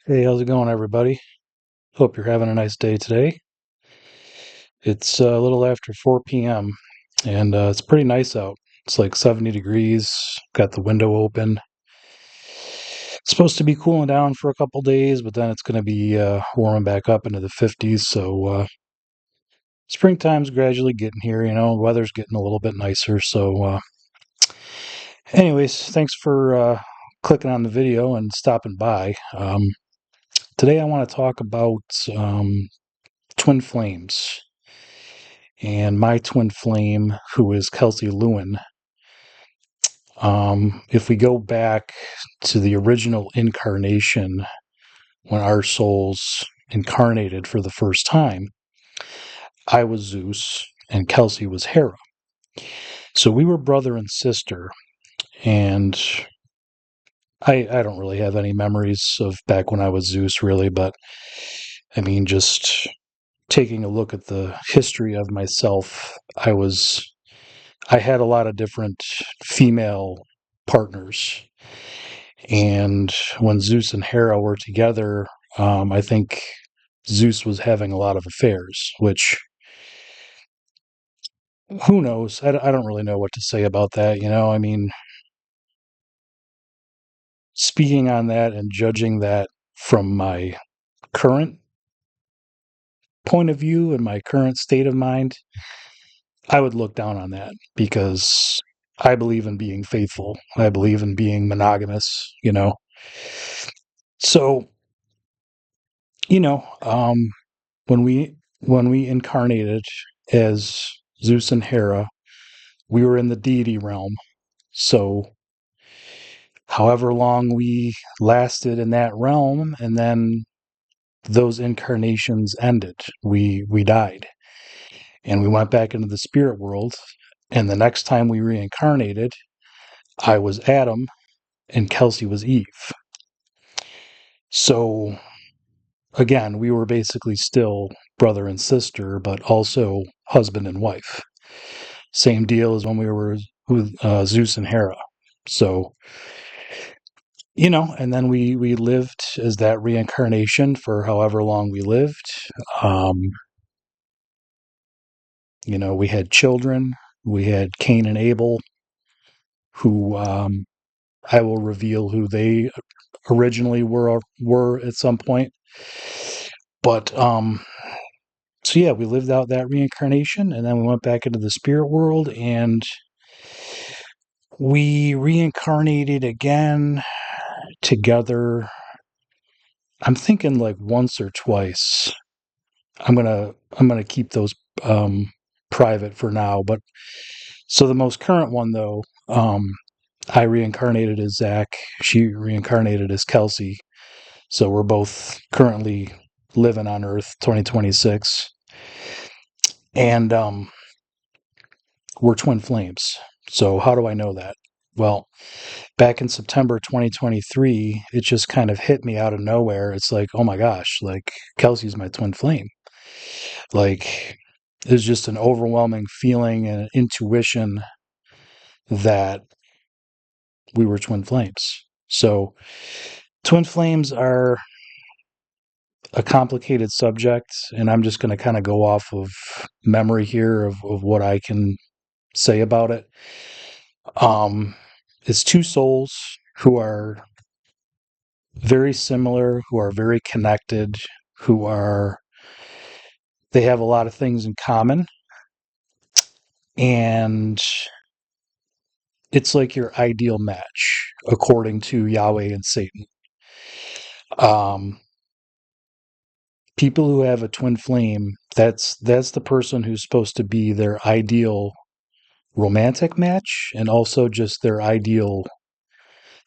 Hey, how's it going, everybody? Hope you're having a nice day today. It's a little after 4 p.m. and it's pretty nice out. It's like 70 degrees, got the window open. It's supposed to be cooling down for a couple days, but then it's going to be warming back up into the 50s. So springtime's gradually getting here, weather's getting a little bit nicer. Anyways, thanks for clicking on the video and stopping by. Today I want to talk about twin flames. And my twin flame, who is Kelsey Lewin. If we go back to the original incarnation, when our souls incarnated for the first time, I was Zeus and Kelsey was Hera. So we were brother and sister, and I don't really have any memories of back when I was Zeus, really, but I mean, just taking a look at the history of myself, I had a lot of different female partners. And when Zeus and Hera were together, I think Zeus was having a lot of affairs, which who knows? I don't really know what to say about that. I mean, speaking on that and judging that from my current point of view and my current state of mind, I would look down on that because I believe in being faithful. I believe in being monogamous. So, you know, um, when we incarnated as Zeus and Hera, we were in the deity realm. So, however long we lasted in that realm, and then those incarnations ended, we died, and we went back into the spirit world. And the next time we reincarnated, I was Adam and Kelsey was Eve. So again, we were basically still brother and sister, but also husband and wife. Same deal as when we were with Zeus and Hera. So, and then we lived as that reincarnation for however long we lived. Um, we had children. We had Cain and Abel, who I will reveal who they originally were at some point. But so yeah, we lived out that reincarnation, and then we went back into the spirit world, and we reincarnated again together. I'm thinking like once or twice. I'm gonna keep those um, private for now. But so the most current one though, I reincarnated as Zach. She reincarnated as Kelsey. So we're both currently living on Earth, 2026, and we're twin flames. So how do I know that? Well, back in September 2023, it just kind of hit me out of nowhere. It's like, oh my gosh, like Kelsey's my twin flame. Like, it's just an overwhelming feeling and intuition that we were twin flames. So, twin flames are a complicated subject, and I'm just going to kind of go off of memory here of what I can say about it. Um, it's two souls who are very similar, who are very connected, who are, they have a lot of things in common, and it's like your ideal match, according to Yahweh and Satan. Um, People who have a twin flame, that's the person who's supposed to be their ideal romantic match, and also just their ideal.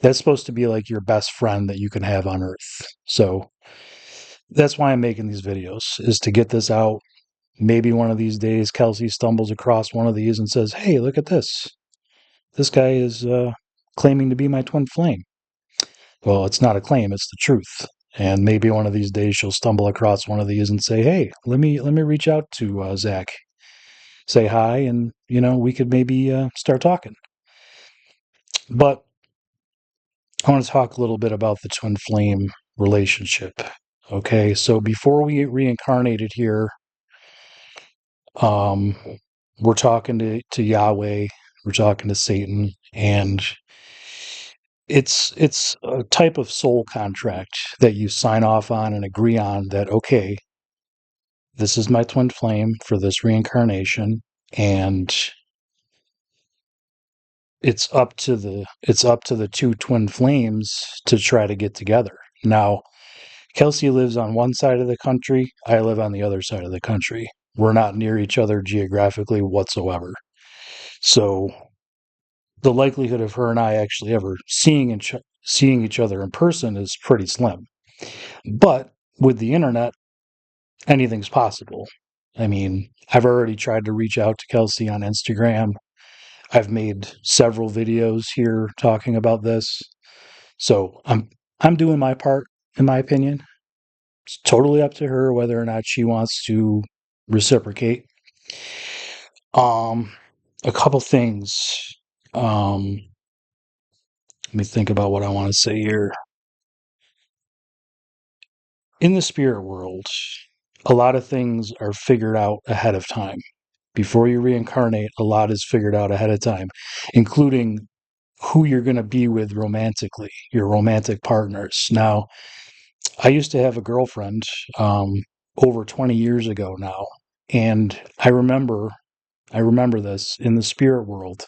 That's supposed to be like your best friend that you can have on Earth. So that's why I'm making these videos, is to get this out. Maybe one of these days, Kelsey stumbles across one of these and says, "Hey, look at this. This guy is claiming to be my twin flame." Well, it's not a claim; it's the truth. And maybe one of these days she'll stumble across one of these and say, "Hey, let me reach out to Zach, say hi, and we could maybe start talking." But I want to talk a little bit about the twin flame. relationship. Okay, so before we get reincarnated here, um, we're talking to Yahweh, we're talking to Satan, and it's a type of soul contract that you sign off on and agree on that, okay, this is my twin flame for this reincarnation, and it's up to the two twin flames to try to get together. Now, Kelsey lives on one side of the country, I live on the other side of the country. We're not near each other geographically whatsoever. So the likelihood of her and I actually ever seeing each other in person is pretty slim. But with the internet, anything's possible. I mean, I've already tried to reach out to Kelsey on Instagram. I've made several videos here talking about this. So I'm doing my part, in my opinion. It's totally up to her whether or not she wants to reciprocate. Um, a couple things. Um, Let me think about what I want to say here. In the spirit world, a lot of things are figured out ahead of time. Before you reincarnate, a lot is figured out ahead of time, including who you're going to be with romantically, your romantic partners. Now, I used to have a girlfriend um, over 20 years ago now, and I remember this in the spirit world.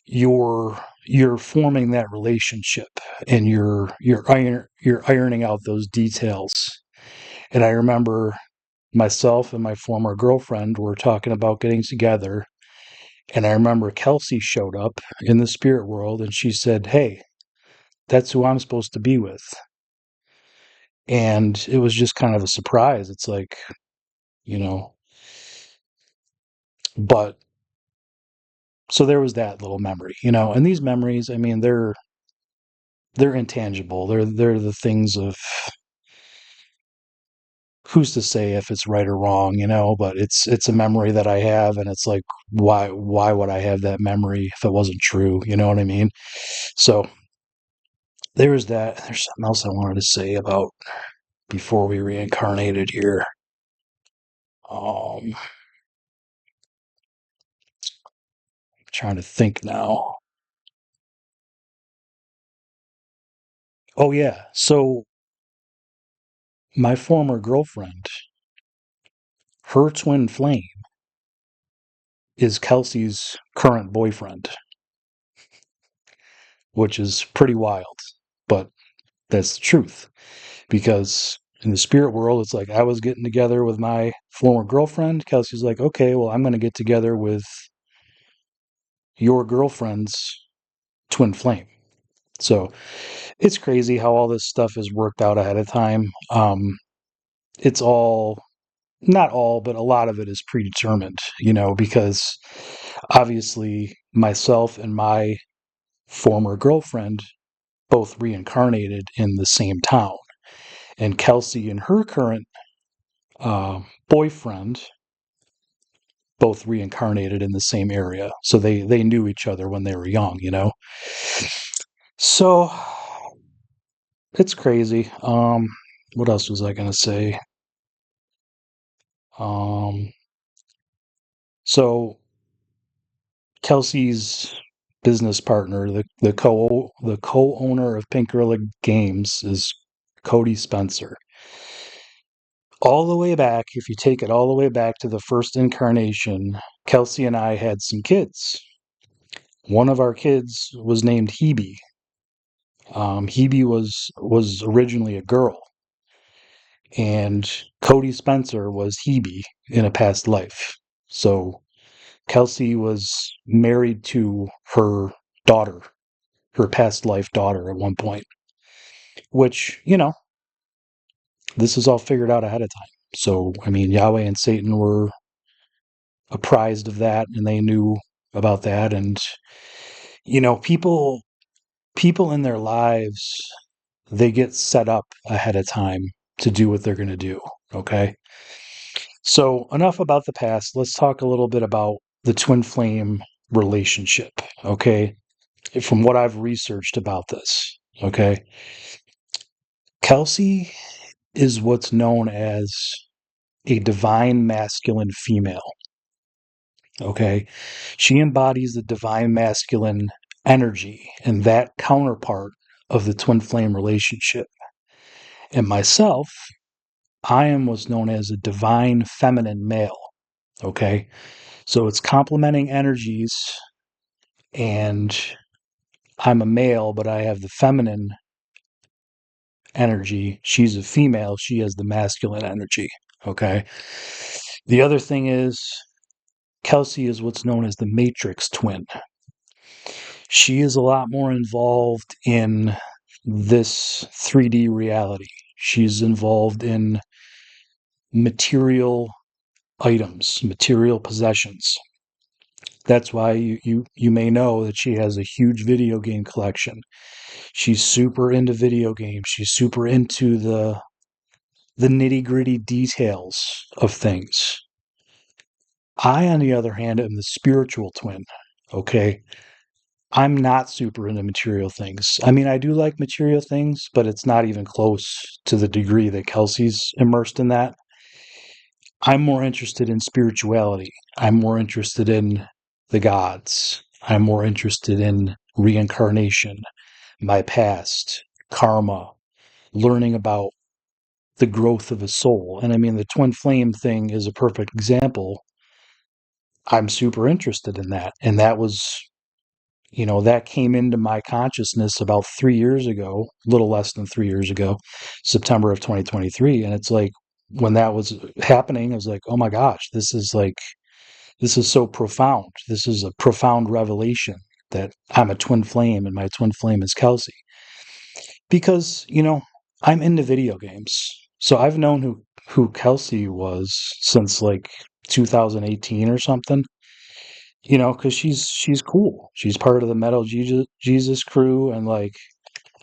You're forming that relationship, and you're ironing out those details. And I remember myself and my former girlfriend were talking about getting together, and I remember Kelsey showed up in the spirit world, and she said, "Hey, that's who I'm supposed to be with." And it was just kind of a surprise. It's like, you know, but so there was that little memory, and these memories, I mean, they're intangible. They're the things of who's to say if it's right or wrong, but it's a memory that I have, and it's like, why would I have that memory if it wasn't true? You know what I mean? So there was that. There's something else I wanted to say about before we reincarnated here. Trying to think now. Oh yeah. So my former girlfriend, her twin flame is Kelsey's current boyfriend, which is pretty wild, but that's the truth. Because in the spirit world, it's like I was getting together with my former girlfriend. Kelsey's like, okay, well, I'm going to get together with your girlfriend's twin flame. So it's crazy how all this stuff is worked out ahead of time. It's all, not all, but a lot of it is predetermined, because obviously myself and my former girlfriend both reincarnated in the same town. And Kelsey and her current boyfriend both reincarnated in the same area. So they knew each other when they were young. So it's crazy. What else was I gonna say? Um, so Kelsey's business partner, the co-owner of Pink Gorilla Games, is Cody Spencer. All the way back, if you take it all the way back to the first incarnation, Kelsey and I had some kids. One of our kids was named Hebe. Hebe was originally a girl, and Cody Spencer was Hebe in a past life. So Kelsey was married to her daughter, her past life daughter at one point, which, this is all figured out ahead of time. So, I mean, Yahweh and Satan were apprised of that, and they knew about that. And, people in their lives, they get set up ahead of time to do what they're going to do. Okay. So, enough about the past. Let's talk a little bit about the twin flame relationship. Okay. From what I've researched about this. Okay. Kelsey is what's known as a divine masculine female. Okay. She embodies the divine masculine energy and that counterpart of the twin flame relationship. And myself, I am what's known as a divine feminine male. Okay. So it's complementing energies, and I'm a male, but I have the feminine energy. She's a female. She has the masculine energy. Okay. The other thing is, Kelsey is what's known as the matrix twin. She is a lot more involved in this 3D reality. She's involved in material items, material possessions. That's why you may know that she has a huge video game collection. She's super into video games. She's super into the nitty-gritty details of things. I, on the other hand, am the spiritual twin. Okay. I'm not super into material things. I mean, I do like material things, but it's not even close to the degree that Kelsey's immersed in that. I'm more interested in spirituality. I'm more interested in the gods. I'm more interested in reincarnation, my past, karma, learning about the growth of a soul. And I mean, the twin flame thing is a perfect example. I'm super interested in that. And that was, that came into my consciousness about 3 years ago, a little less than 3 years ago, September of 2023. And it's like, when that was happening, I was like, oh my gosh, this is so profound. This is a profound revelation that I'm a twin flame and my twin flame is Kelsey. Because, I'm into video games. So I've known who Kelsey was since like 2018 or something. Because she's cool. She's part of the Metal Jesus crew, and like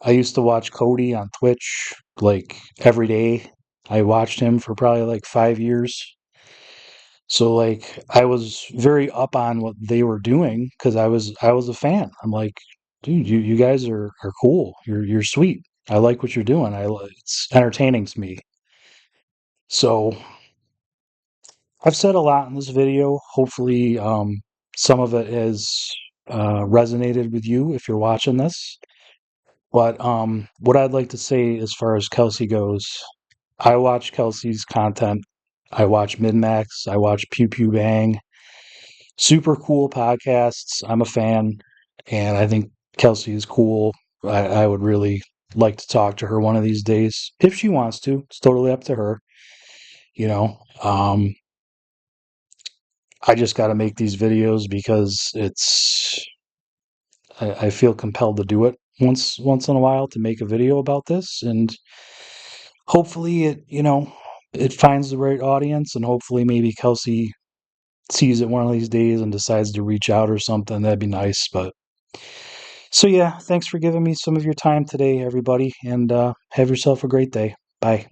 I used to watch Cody on Twitch like every day. I watched him for probably like 5 years. So like I was very up on what they were doing because I was a fan. I'm like, dude, you guys are cool. You're sweet. I like what you're doing. It's entertaining to me. So I've said a lot in this video. Hopefully, some of it has resonated with you if you're watching this. But what I'd like to say as far as Kelsey goes, I watch Kelsey's content. I watch Midmax. I watch Pew Pew Bang. Super cool podcasts. I'm a fan, and I think Kelsey is cool. I would really like to talk to her one of these days if she wants to. It's totally up to her. You know, I just got to make these videos because I feel compelled to do it once in a while to make a video about this, and hopefully it finds the right audience, and hopefully maybe Kelsey sees it one of these days and decides to reach out or something. That'd be nice. But so yeah, thanks for giving me some of your time today, everybody, and have yourself a great day. Bye.